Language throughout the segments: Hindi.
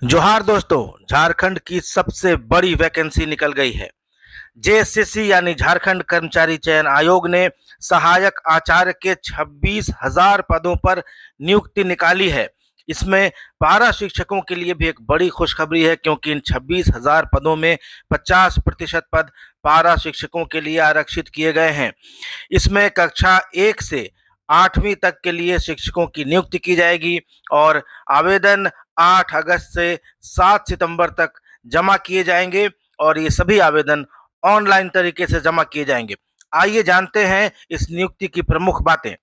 जोहार दोस्तों, झारखंड की सबसे बड़ी वैकेंसी निकल गई है। जेएससीसी यानी झारखंड कर्मचारी चयन आयोग ने सहायक आचार्य के 26,000 पदों पर नियुक्ति निकाली है। इसमें पारा शिक्षकों के लिए भी एक बड़ी खुशखबरी है, क्योंकि इन 26,000 पदों में 50% पद पारा शिक्षकों के लिए आरक्षित किए गए हैं। इसमें कक्षा 1 से 8वीं तक के लिए शिक्षकों की नियुक्ति की जाएगी और आवेदन 8 अगस्त से 7 सितंबर तक जमा किए जाएंगे और ये सभी आवेदन ऑनलाइन तरीके से जमा किए जाएंगे। आइए जानते हैं इस नियुक्ति की प्रमुख बातें।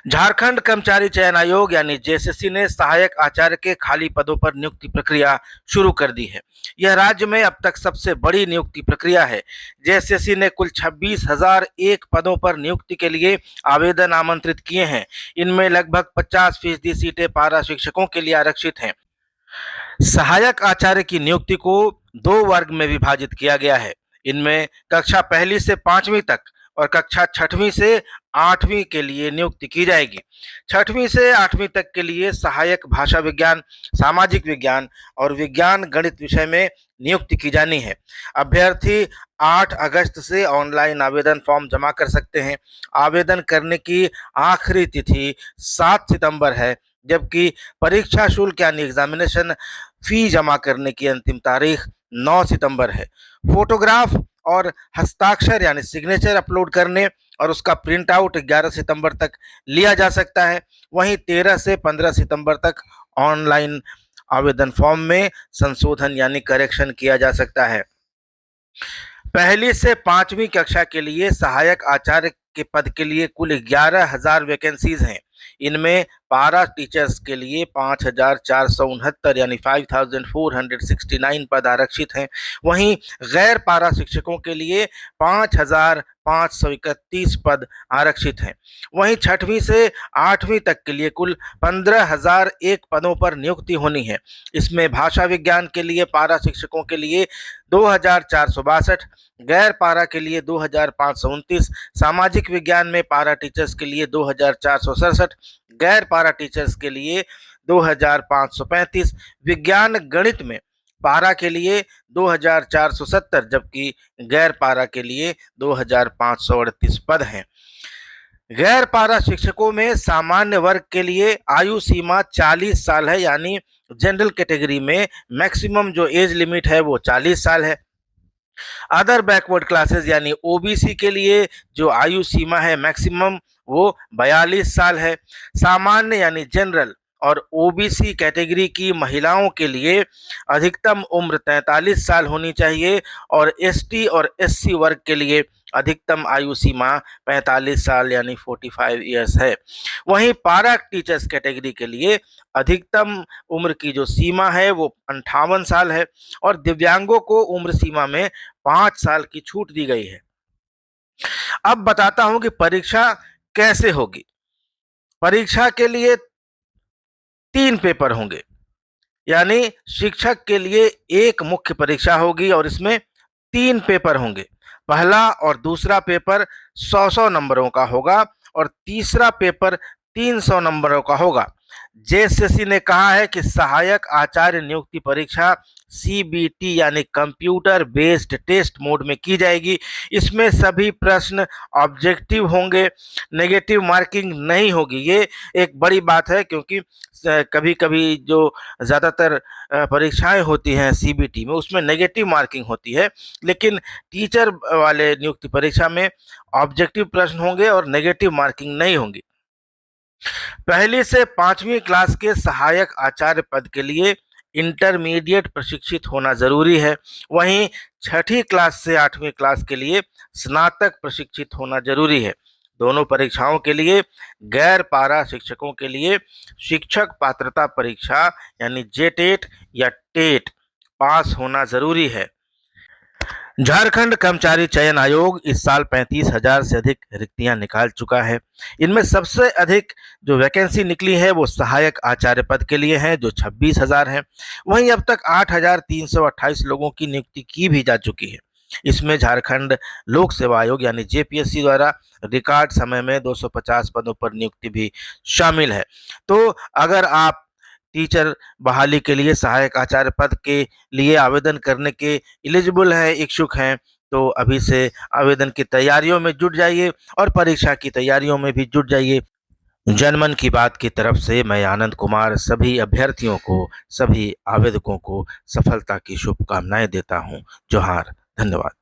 झारखंड कर्मचारी चयन आयोग यानी जेएसएससी ने सहायक आचार्य के खाली पदों पर नियुक्ति प्रक्रिया शुरू कर दी है। यह राज्य में अब तक सबसे बड़ी नियुक्ति प्रक्रिया है। जेएसएससी ने कुल 26,001 पदों पर नियुक्ति के लिए आवेदन आमंत्रित किए हैं। इनमें लगभग 50% सीटें पारा शिक्षकों के लिए आरक्षित हैं। सहायक आचार्य की नियुक्ति को 2 वर्ग में विभाजित किया गया है। इनमें कक्षा 1 से 5वीं तक और कक्षा 6वीं से 8वीं के लिए नियुक्ति की जाएगी। 6वीं से 8वीं तक के लिए सहायक भाषा विज्ञान, सामाजिक विज्ञान और विज्ञान गणित विषय में नियुक्ति की जानी है। अभ्यर्थी 8 अगस्त से ऑनलाइन आवेदन फॉर्म जमा कर सकते हैं। आवेदन करने की आखिरी तिथि 7 सितंबर है, जबकि परीक्षा शुल्क यानी एग्जामिनेशन फी जमा करने की अंतिम तारीख 9 सितंबर है। फोटोग्राफ और हस्ताक्षर यानी सिग्नेचर अपलोड करने और उसका प्रिंट आउट 11 सितंबर तक लिया जा सकता है। वहीं 13 से 15 सितंबर तक ऑनलाइन आवेदन फॉर्म में संशोधन यानी करेक्शन किया जा सकता है। 1 से 5वीं कक्षा के लिए सहायक आचार्य के पद के लिए कुल 11,000 वैकेंसीज हैं। इनमें पारा टीचर्स के लिए 5,469 यानी 5,469 पद आरक्षित हैं। वहीं गैर पारा शिक्षकों के लिए 5,531 पद आरक्षित हैं। वहीं 6वीं से 8वीं तक के लिए कुल 15,001 पदों पर नियुक्ति होनी है। इसमें भाषा विज्ञान के लिए पारा शिक्षकों के लिए 2,462, गैर पारा के लिए 2,529, सामाजिक विज्ञान में पारा टीचर्स के लिए 2,467, गैर पारा टीचर्स के लिए 2,535, विज्ञान गणित में पारा के लिए 2,470 जबकि गैर पारा के लिए 2,538 पद हैं। गैर पारा शिक्षकों में सामान्य वर्ग के लिए आयु सीमा 40 साल है, यानी जनरल कैटेगरी में मैक्सिमम जो एज लिमिट है वो 40 साल है। अदर बैकवर्ड क्लासेस यानी ओबीसी के लिए जो आयु सीमा है मैक्सिमम वो 42 साल है। सामान्य यानी जनरल और ओबीसी कैटेगरी की महिलाओं के लिए अधिकतम उम्र 43 साल होनी चाहिए और एसटी और एससी वर्ग के लिए अधिकतम आयु सीमा 45 साल यानी 45 ईयर्स है। वहीं पारा टीचर्स कैटेगरी के लिए अधिकतम उम्र की जो सीमा है वो 58 साल है और दिव्यांगों को उम्र सीमा में 5 साल की छूट दी गई है। अब बताता हूं कि परीक्षा कैसे होगी। परीक्षा के लिए 3 पेपर होंगे, यानी शिक्षक के लिए एक मुख्य परीक्षा होगी और इसमें 3 पेपर होंगे। पहला और दूसरा पेपर 100-100 नंबरों का होगा और तीसरा पेपर 300 नंबरों का होगा। जेएसएससी ने कहा है कि सहायक आचार्य नियुक्ति परीक्षा सीबीटी यानी कंप्यूटर बेस्ड टेस्ट मोड में की जाएगी। इसमें सभी प्रश्न ऑब्जेक्टिव होंगे, नेगेटिव मार्किंग नहीं होगी। ये एक बड़ी बात है, क्योंकि कभी कभी जो ज़्यादातर परीक्षाएं होती हैं सीबीटी में उसमें नेगेटिव मार्किंग होती है, लेकिन टीचर वाले नियुक्ति परीक्षा में ऑब्जेक्टिव प्रश्न होंगे और नेगेटिव मार्किंग नहीं होगी। 1 से 5वीं क्लास के सहायक आचार्य पद के लिए इंटरमीडिएट प्रशिक्षित होना जरूरी है। वहीं 6ठी क्लास से 8वीं क्लास के लिए स्नातक प्रशिक्षित होना जरूरी है। दोनों परीक्षाओं के लिए गैर पारा शिक्षकों के लिए शिक्षक पात्रता परीक्षा यानी जेटेट या टेट पास होना जरूरी है। झारखंड कर्मचारी चयन आयोग इस साल 35,000 से अधिक रिक्तियां निकाल चुका है। इनमें सबसे अधिक जो वैकेंसी निकली है वो सहायक आचार्य पद के लिए है, जो 26,000 है। वहीं अब तक 8,328 लोगों की नियुक्ति की भी जा चुकी है। इसमें झारखंड लोक सेवा आयोग यानी जेपीएससी द्वारा रिकॉर्ड समय में 250 पदों पर नियुक्ति भी शामिल है। तो अगर आप टीचर बहाली के लिए सहायक आचार्य पद के लिए आवेदन करने के एलिजिबल हैं, इच्छुक हैं, तो अभी से आवेदन की तैयारियों में जुट जाइए और परीक्षा की तैयारियों में भी जुट जाइए। जनमन की बात की तरफ से मैं आनंद कुमार सभी अभ्यर्थियों को, सभी आवेदकों को सफलता की शुभकामनाएं देता हूं। जोहार, धन्यवाद।